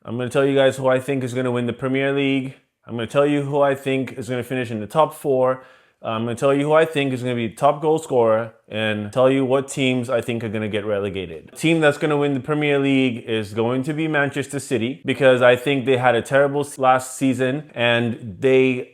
I'm going to tell you guys who I think is going to win the Premier League. I'm going to tell you who I think is going to finish in the top 4. I'm going to tell you who I think is going to be top goal scorer and tell you what teams I think are going to get relegated. The team that's going to win the Premier League is going to be Manchester City because I think they had a terrible last season and they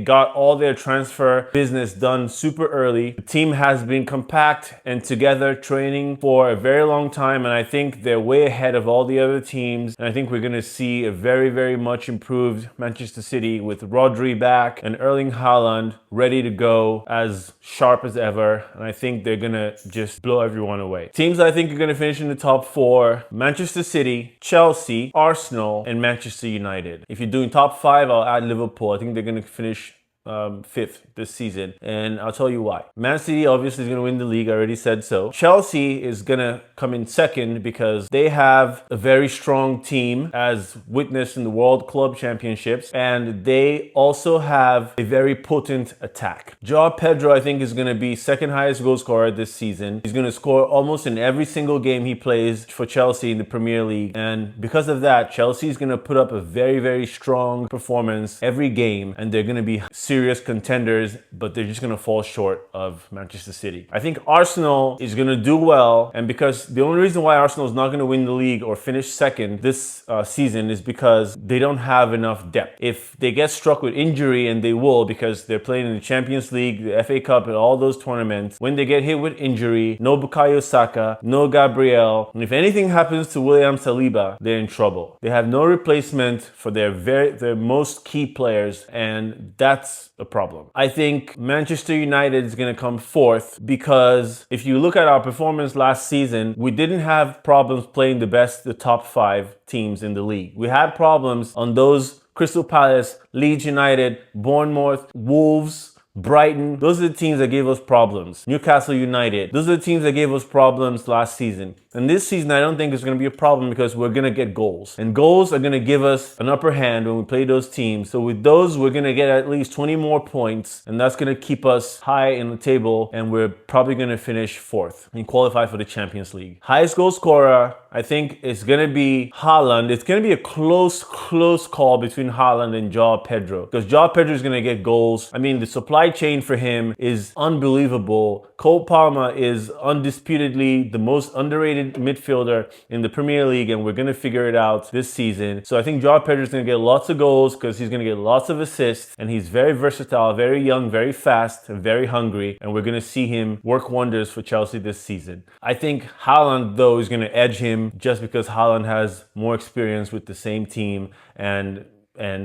got all their transfer business done super early. The team has been compact and together training for a very long time, and I think they're way ahead of all the other teams. And I think we're going to see a very, very much improved Manchester City with Rodri back and Erling Haaland ready to go as sharp as ever. And I think they're going to just blow everyone away. Teams I think are going to finish in the top 4, Manchester City, Chelsea, Arsenal, and Manchester United. If you're doing top 5, I'll add Liverpool. I think they're going to finish 5th this season, and I'll tell you why. Man City obviously is going to win the league. I already said so. Chelsea is going to come in second because they have a very strong team as witnessed in the World Club Championships, and they also have a very potent attack. Joao Pedro, I think, is going to be second highest goal scorer this season. He's going to score almost in every single game he plays for Chelsea in the Premier League, and because of that, Chelsea is going to put up a very, very strong performance every game, and they're going to be serious contenders, but they're just going to fall short of Manchester City. I think Arsenal is going to do well, and because the only reason why Arsenal is not going to win the league or finish second this season is because they don't have enough depth. If they get struck with injury, and they will because they're playing in the Champions League, the FA Cup, and all those tournaments, when they get hit with injury, no Bukayo Saka, no Gabriel, and if anything happens to William Saliba, they're in trouble. They have no replacement for their most key players, and that's a problem. I think Manchester United is going to come 4th because if you look at our performance last season, we didn't have problems playing the top 5 teams in the league. We had problems on those Crystal Palace, Leeds United, Bournemouth, Wolves, Brighton. Those are the teams that gave us problems. Newcastle United. Those are the teams that gave us problems last season. And this season, I don't think it's going to be a problem because we're going to get goals. And goals are going to give us an upper hand when we play those teams. So with those, we're going to get at least 20 more points. And that's going to keep us high in the table. And we're probably going to finish 4th and qualify for the Champions League. Highest goal scorer, I think it's going to be Haaland. It's going to be a close call between Haaland and Joao Pedro. Because Joao Pedro is going to get goals. I mean, the supply chain for him is unbelievable. Cole Palmer is undisputedly the most underrated midfielder in the Premier League, and we're going to figure it out this season. So I think Joao Pedro is going to get lots of goals because he's going to get lots of assists, and he's very versatile, very young, very fast, and very hungry, and we're going to see him work wonders for Chelsea this season. I think Haaland, though, is going to edge him just because Haaland has more experience with the same team, and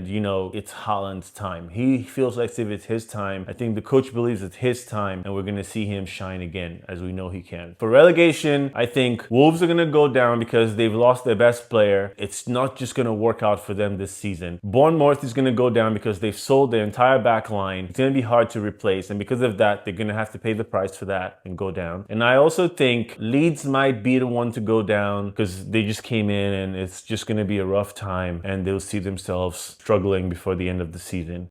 you know, it's Haaland's time. He feels like if it's his time. I think the coach believes it's his time, and we're going to see him shine again, as we know he can. For relegation, I think Wolves are going to go down because they've lost their best player. It's not just going to work out for them this season. Bournemouth is going to go down because they've sold their entire back line. It's going to be hard to replace, and because of that, they're going to have to pay the price for that and go down. And I also think Leeds might be the one to go down because they just came in, and it's just going to be a rough time, and they'll see themselves struggling before the end of the season.